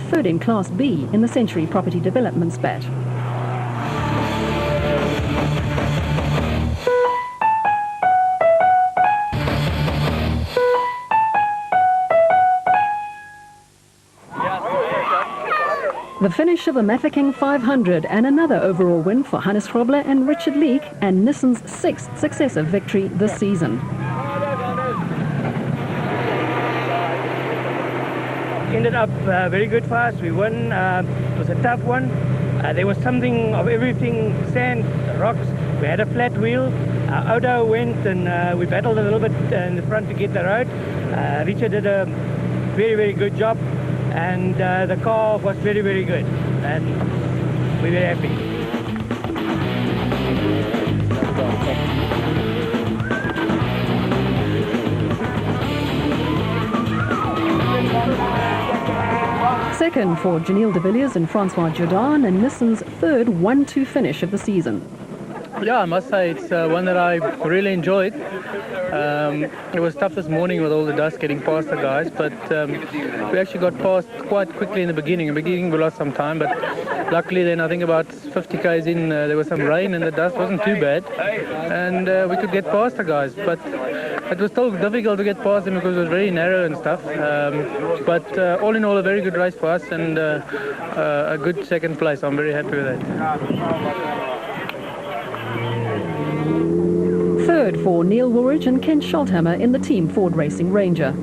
third in Class B in the Century Property Development Spat. The finish of the Mafikeng 500 and another overall win for Hannes Grobler and Richard Leek, and Nissan's 6th successive victory this season. Ended up very good for us. We won. It was a tough one. There was something of everything: sand, rocks. We had a flat wheel. Odo went and we battled a little bit in the front to get the road. Richard did a very, very good job. And the car was very, very good, and we're very happy. Second for Janelle de Villiers and Francois Jordan, and Nissan's third 1-2 finish of the season. Yeah, I must say it's one that I really enjoyed. It was tough this morning with all the dust getting past the guys, but we actually got past quite quickly in the beginning. In the beginning we lost some time, but luckily then I think about 50 k's in there was some rain and the dust wasn't too bad, and we could get past the guys. But it was still difficult to get past them because it was very narrow and stuff. But all in all, a very good race for us and a good second place. I'm very happy with that. Third for Neil Woolridge and Ken Scholthammer in the Team Ford Racing Ranger.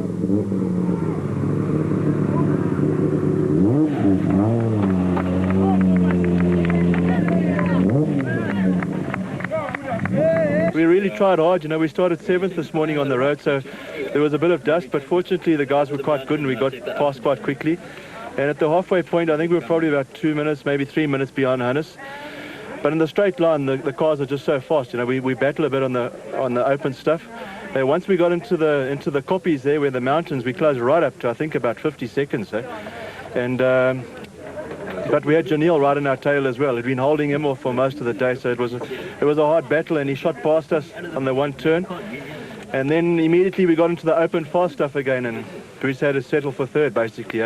We really tried hard. You know, we started 7th this morning on the road, so there was a bit of dust, but fortunately the guys were quite good and we got past quite quickly. And at the halfway point, I think we were probably about 2 minutes, maybe 3 minutes behind Hannes. But in the straight line, the cars are just so fast. You know, we battle a bit on the open stuff. Once we got into the copies there, where the mountains, we closed right up to I think about 50 seconds. And but we had Janelle right in our tail as well. We'd been holding him off for most of the day, so it was a hard battle. And he shot past us on the one turn. And then immediately we got into the open fast stuff again, and we just had to settle for third basically.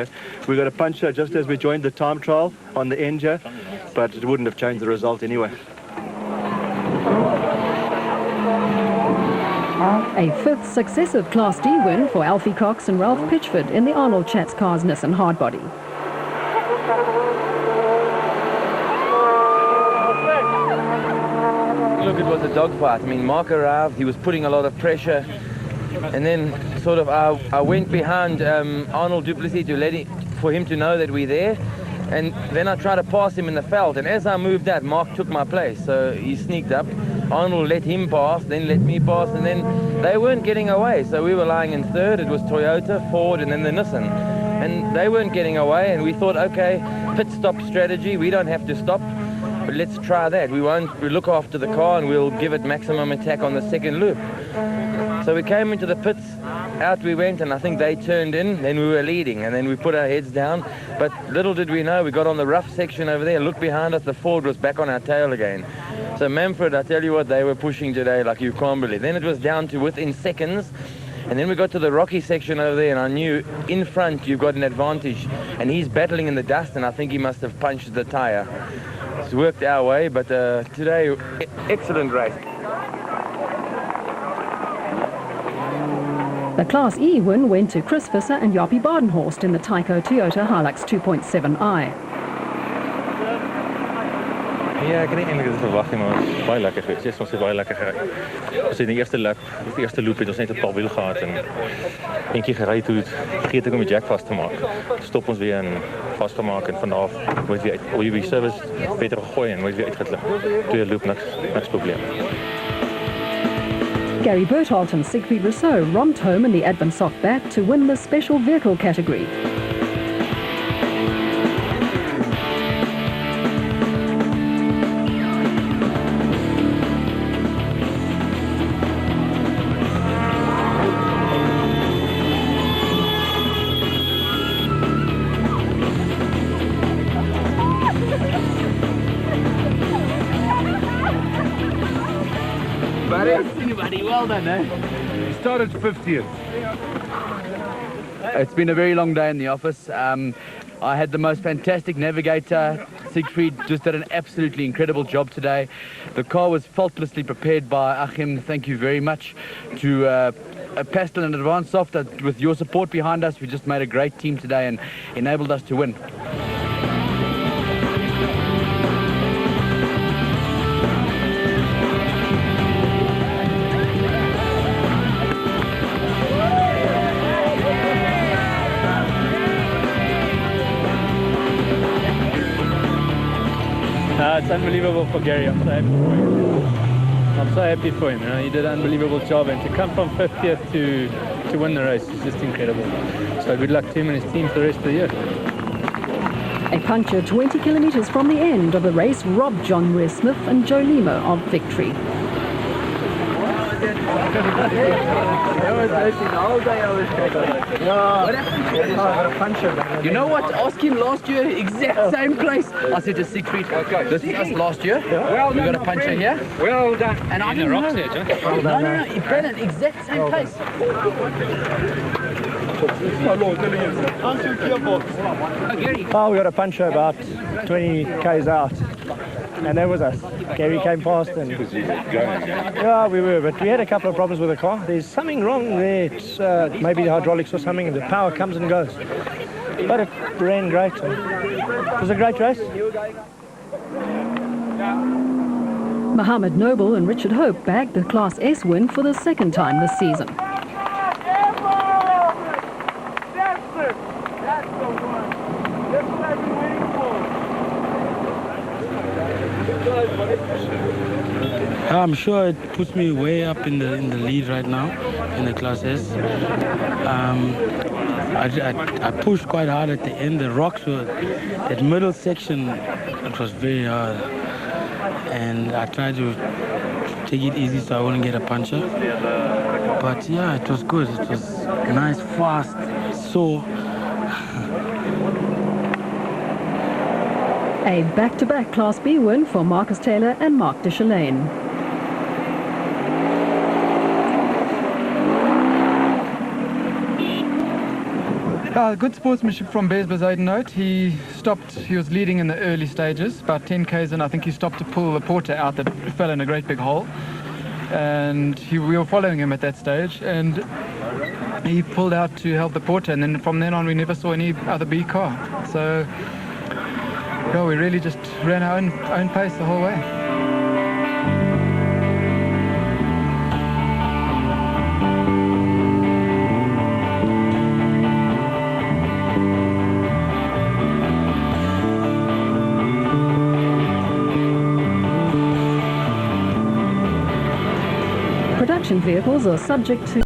We got a puncture just as we joined the time trial on the end, but it wouldn't have changed the result anyway. A 5th successive Class D win for Alfie Cox and Ralph Pitchford in the Arnold Chats Cars Nissan Hardbody. Look, it was a dogfight. I mean, Mark arrived, he was putting a lot of pressure, and then sort of I went behind Arnold Duplessis for him to know that we're there, and then I tried to pass him in the veld, and as I moved out, Mark took my place, so he sneaked up. Arnold let him pass, then let me pass, and then they weren't getting away, so we were lying in third. It was Toyota, Ford, and then the Nissan, and they weren't getting away, and we thought, okay, pit stop strategy, we don't have to stop. But let's try that. We look after the car and we'll give it maximum attack on the second loop. So we came into the pits, out we went, and I think they turned in, then we were leading, and then we put our heads down. But little did we know, we got on the rough section over there, looked behind us, the Ford was back on our tail again. So Manfred, I tell you what, they were pushing today like you can't believe. Then it was down to within seconds, and then we got to the rocky section over there, and I knew in front you've got an advantage, and he's battling in the dust, and I think he must have punched the tire. It's worked our way, but today, excellent race. The Class E win went to Chris Visser and Jaapie Badenhorst in the Tyco Toyota Hilux 2.7i. Ja, ek het nie eintlik dit verwag nie, maar het is baie lekker geweest. Ons het baie lekker gery. Ons het in die eerste lap, die eerste loop het ons net 'n paar wiel gehad en eentjie gery toe vergeet ek om die jack vas te maak. Stop ons weer en vasgemaak en vanaf moet weer uit die service beter gegooi en moet weer uitgeklim. Tweede loop niks probleem. Gary Berthold and Siegfried Rousseau romped home in the Advent Soft Bat to win the special vehicle category. Buddy, well done, eh? You started 50th. It's been a very long day in the office. I had the most fantastic navigator. Siegfried just did an absolutely incredible job today. The car was faultlessly prepared by Achim. Thank you very much to Pastel and Advanced Soft. With your support behind us, we just made a great team today and enabled us to win. It's unbelievable for Gary. I'm so happy for him. I'm so happy for him. You know, he did an unbelievable job, and to come from 50th to win the race is just incredible. So good luck to him and his team for the rest of the year. A puncture 20 kilometres from the end of the race robbed John Ware Smith and Joe Lima of victory. You know what? Ask him last year, exact same place. I said to Siegfried, this is us last year. We got a puncher here. Well done. And I didn't know. No, brilliant, exact same place. Oh, we got a puncher about 20 k's out, and that was us. Gary came past, and yeah, we were, but we had a couple of problems with the car. There's something wrong there. It's maybe the hydraulics or something, and the power comes and goes. But it ran great. It was a great race. Mohammed Noble and Richard Hope bagged the Class S win for the second time this season. I'm sure it puts me way up in the lead right now in the Class S. I pushed quite hard at the end. The rocks were, that middle section, it was very hard. And I tried to take it easy so I wouldn't get a puncture. But yeah, it was good. It was nice, fast, so. A back-to-back Class B win for Marcus Taylor and Mark Deschalaine. Good sportsmanship from Bez Bezuidenhout. He stopped, he was leading in the early stages, about 10 k's, and I think he stopped to pull the porter out that fell in a great big hole. And we were following him at that stage, and he pulled out to help the porter, and then from then on we never saw any other B car. So, yeah, we really just ran our own pace the whole way. Production vehicles are subject to